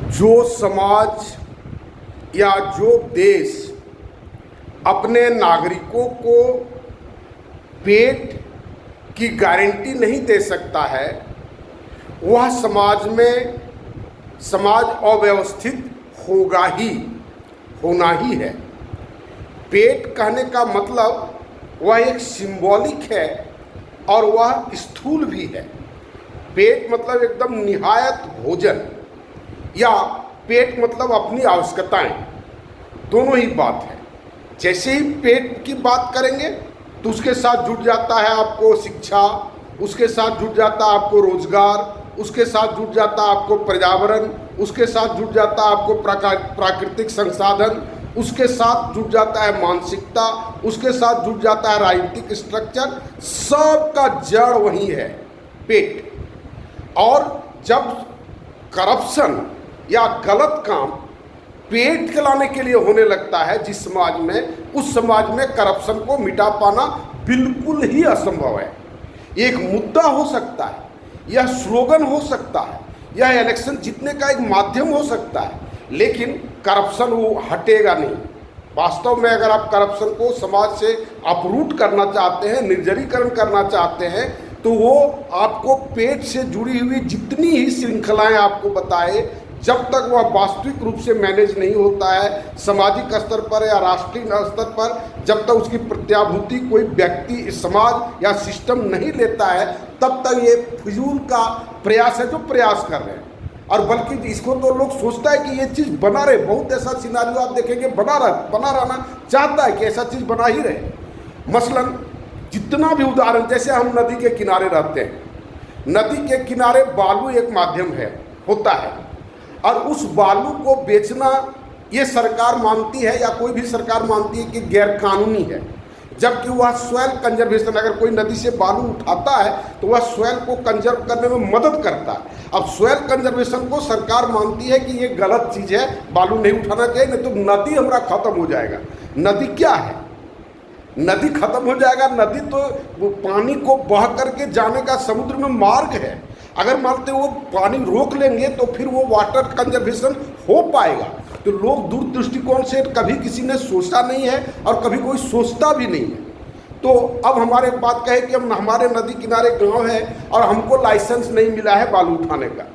जो समाज या जो देश अपने नागरिकों को पेट की गारंटी नहीं दे सकता है, वह समाज अव्यवस्थित होना ही है। पेट कहने का मतलब वह एक सिंबॉलिक है और वह स्थूल भी है। पेट मतलब एकदम निहायत भोजन, या पेट मतलब अपनी आवश्यकताएं, दोनों ही बात है। जैसे ही पेट की बात करेंगे तो उसके साथ जुड़ जाता है आपको शिक्षा, उसके साथ जुड़ जाता है आपको रोजगार, उसके साथ जुड़ जाता है आपको पर्यावरण, उसके साथ जुड़ जाता है आपको प्राकृतिक संसाधन, उसके साथ जुड़ जाता है मानसिकता, उसके साथ जुड़ जाता है राजनीतिक स्ट्रक्चर। सबका जड़ वही है, पेट। और जब करप्शन या गलत काम पेट चलाने के लिए होने लगता है जिस समाज में, उस समाज में करप्शन को मिटा पाना बिल्कुल ही असंभव है। एक मुद्दा हो सकता है, यह स्लोगन हो सकता है, यह इलेक्शन जीतने का एक माध्यम हो सकता है, लेकिन करप्शन वो हटेगा नहीं। वास्तव में अगर आप करप्शन को समाज से अपरूट करना चाहते हैं, निर्जरीकरण करना चाहते हैं, तो वो आपको पेट से जुड़ी हुई जितनी ही श्रृंखलाएं आपको बताए, जब तक वह वास्तविक रूप से मैनेज नहीं होता है सामाजिक स्तर पर या राष्ट्रीय स्तर पर, जब तक उसकी प्रत्याभूति कोई व्यक्ति, समाज या सिस्टम नहीं लेता है, तब तक ये फिजूल का प्रयास है जो प्रयास कर रहे हैं। और बल्कि इसको तो लोग सोचता है कि ये चीज़ बना रहे। बहुत ऐसा सिनारियो आप देखेंगे बना रहना चाहता है कि ऐसा चीज़ बना ही रहे। मसलन जितना भी उदाहरण, जैसे हम नदी के किनारे रहते हैं, नदी के किनारे बालू एक माध्यम होता है, और उस बालू को बेचना ये सरकार मानती है या कोई भी सरकार मानती है कि गैर कानूनी है, जबकि वह सॉइल कंजर्वेशन, अगर कोई नदी से बालू उठाता है तो वह सॉइल को कंजर्व करने में मदद करता है। अब सॉइल कंजर्वेशन को सरकार मानती है कि ये गलत चीज़ है, बालू नहीं उठाना चाहिए, नहीं तो नदी हमारा खत्म हो जाएगा। नदी क्या है? नदी खत्म हो जाएगा। नदी तो पानी को बह करके जाने का समुद्र में मार्ग है। अगर मानते वो पानी रोक लेंगे तो फिर वो वाटर कंजर्वेशन हो पाएगा। तो लोग दूर दृष्टिकोण से कभी किसी ने सोचा नहीं है और कभी कोई सोचता भी नहीं है। तो अब हमारे बात कहे कि हमारे नदी किनारे गांव है और हमको लाइसेंस नहीं मिला है बालू उठाने का,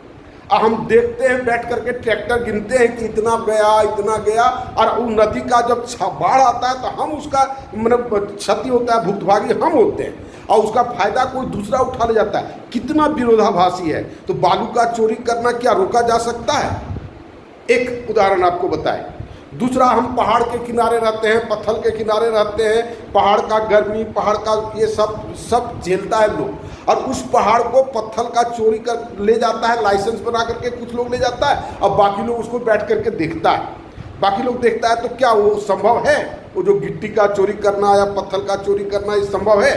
और हम देखते हैं बैठ करके ट्रैक्टर गिनते हैं कि इतना गया, और वो नदी का जब बाढ़ आता है तो हम उसका मतलब क्षति होता है, भुक्तभागी हम होते हैं, और उसका फायदा कोई दूसरा उठा ले जाता है। कितना विरोधाभासी है। तो बालू का चोरी करना क्या रोका जा सकता है? एक उदाहरण आपको बताएं। दूसरा, हम पहाड़ के किनारे रहते हैं, पत्थर के किनारे रहते हैं, पहाड़ का गर्मी, पहाड़ का ये सब झेलता है लोग, और उस पहाड़ को पत्थर का चोरी कर ले जाता है, लाइसेंस बना करके कुछ लोग ले जाता है, और बाकी लोग उसको बैठ करके देखता है। बाकी लोग देखता है तो क्या वो संभव है? वो जो गिट्टी का चोरी करना या पत्थर का चोरी करना, ये संभव है?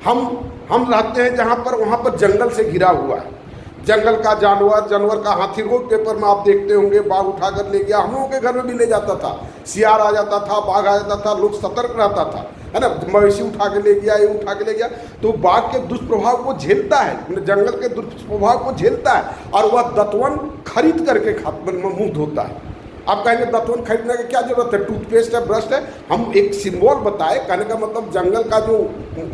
हम रहते हैं जहाँ पर, वहाँ पर जंगल से घिरा हुआ है, जंगल का जानवर का हाथी, रोज पेपर में आप देखते होंगे, बाघ उठा कर ले गया। हम लोगों के घर में भी ले जाता था, सियार आ जाता था, बाघ आ जाता था, लोग सतर्क रहता था, है ना। मवेशी उठा के ले गया, ये उठा के ले गया। तो बाघ के दुष्प्रभाव को झेलता है, जंगल के दुष्प्रभाव को झेलता है, और वह दतवन खरीद करके मुंह धोता है। आप कहेंगे दतवन खरीदने की क्या जरूरत है, टूथपेस्ट है, ब्रश है। हम एक सिंबल बताए, कहने का मतलब जंगल का जो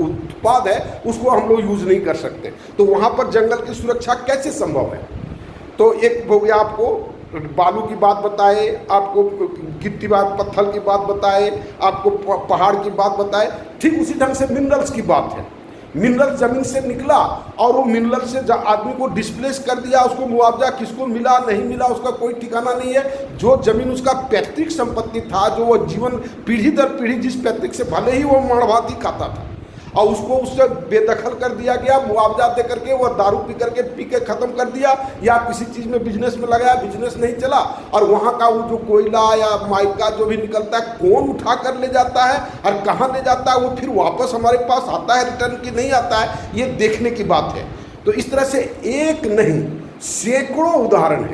उत्पाद है उसको हम लोग यूज नहीं कर सकते। तो वहाँ पर जंगल की सुरक्षा कैसे संभव है? तो एक हो गया, आपको बालू की बात बताए, आपको गिट्टी बात, पत्थर की बात बताए, आपको पहाड़ की बात बताए। ठीक उसी ढंग से मिनरल्स की बात है। मिनरल जमीन से निकला और वो मिनरल से आदमी को डिस्प्लेस कर दिया, उसको मुआवजा किसको मिला नहीं मिला उसका कोई ठिकाना नहीं है। जो जमीन उसका पैतृक संपत्ति था, जो वो जीवन पीढ़ी दर पीढ़ी जिस पैतृक से भले ही वो माड़-भात ही खाता था, और उसको उससे बेदखल कर दिया गया, मुआवजा दे करके वह दारू पी के ख़त्म कर दिया, या किसी चीज़ में बिजनेस में लगाया, बिजनेस नहीं चला, और वहाँ का वो जो कोयला या माइका जो भी निकलता है, कौन उठा कर ले जाता है और कहाँ ले जाता है, वो फिर वापस हमारे पास आता है रिटर्न की नहीं आता है, ये देखने की बात है। तो इस तरह से एक नहीं सैकड़ों उदाहरण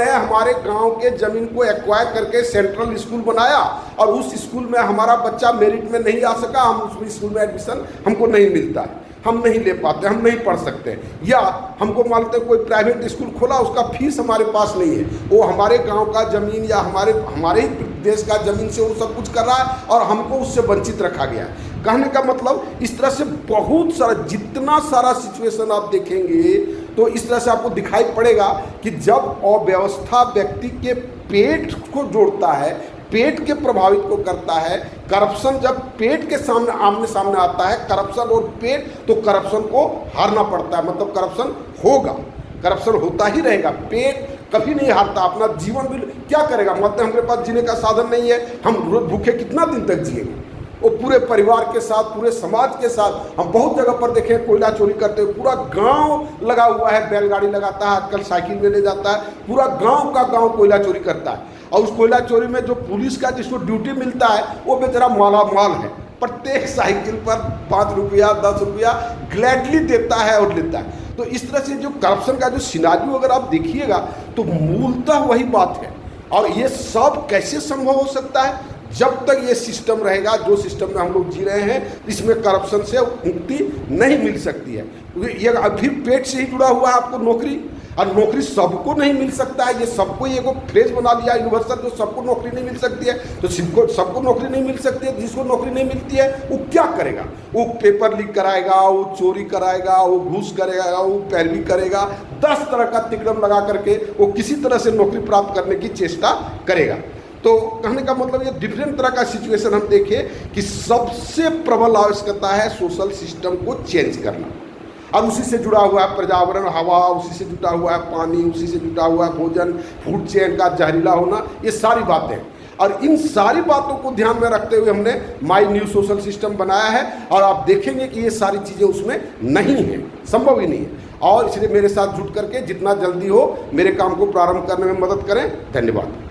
है। हमारे गांव के ज़मीन को एक्वायर करके सेंट्रल स्कूल बनाया, और उस स्कूल में हमारा बच्चा मेरिट में नहीं आ सका, हम उस स्कूल में एडमिशन हमको नहीं मिलता है। हम नहीं ले पाते, हम नहीं पढ़ सकते, या हमको मानते हैं कोई प्राइवेट स्कूल खोला, उसका फीस हमारे पास नहीं है, वो हमारे गांव का ज़मीन या हमारे ही देश का ज़मीन से वो सब कुछ कर रहा है और हमको उससे वंचित रखा गया है। कहने का मतलब इस तरह से बहुत सारा, जितना सारा सिचुएशन आप देखेंगे तो इस तरह से आपको दिखाई पड़ेगा कि जब अव्यवस्था व्यक्ति के पेट को जोड़ता है, पेट के प्रभावित को करता है, करप्शन जब पेट के सामने आमने सामने आता है, करप्शन और पेट, तो करप्शन को हारना पड़ता है। मतलब करप्शन होगा, करप्शन होता ही रहेगा, पेट कभी नहीं हारता। अपना जीवन भी क्या करेगा, मतलब हमारे पास जीने का साधन नहीं है, हम भूखे कितना दिन तक जिएंगे। वो पूरे परिवार के साथ, पूरे समाज के साथ, हम बहुत जगह पर देखें कोयला चोरी करते हुए, पूरा गांव लगा हुआ है, बैलगाड़ी लगाता है, आजकल साइकिल में ले जाता है, पूरा गांव का गांव कोयला चोरी करता है। और उस कोयला चोरी में जो पुलिस का जिसको ड्यूटी मिलता है वो बेचारा माला माल है, प्रत्येक साइकिल पर 5 रुपया 10 रुपया ग्लैडली देता है और लेता है। तो इस तरह से जो करप्शन का जो सिनारियो अगर आप देखिएगा तो मूलतः वही बात है। और ये सब कैसे संभव हो सकता है, जब तक ये सिस्टम रहेगा, जो सिस्टम में हम लोग जी रहे हैं, इसमें करप्शन से मुक्ति नहीं मिल सकती है। ये फिर पेट से ही जुड़ा हुआ है आपको नौकरी, और नौकरी सबको नहीं मिल सकता है। ये सबको एक फ्रेज बना लिया यूनिवर्सल, जो सबको नौकरी नहीं मिल सकती है, तो सबको नौकरी नहीं मिल सकती है। जिसको नौकरी नहीं मिलती है वो क्या करेगा, वो पेपर लीक कराएगा, वो चोरी कराएगा, वो घूस करेगा, वो पैरवी करेगा, 10 तरह का तिकड़म लगा करके वो किसी तरह से नौकरी प्राप्त करने की चेष्टा करेगा। तो कहने का मतलब ये डिफरेंट तरह का सिचुएशन हम देखें कि सबसे प्रबल आवश्यकता है सोशल सिस्टम को चेंज करना, और उसी से जुड़ा हुआ है पर्यावरण, हवा, उसी से जुड़ा हुआ है पानी, उसी से जुड़ा हुआ है भोजन, फूड चेन का जहरीला होना, ये सारी बातें। और इन सारी बातों को ध्यान में रखते हुए हमने माई न्यू सोशल सिस्टम बनाया है, और आप देखेंगे कि ये सारी चीज़ें उसमें नहीं है, संभव ही नहीं है। और इसलिए मेरे साथ जुट करके जितना जल्दी हो मेरे काम को प्रारंभ करने में मदद करें। धन्यवाद।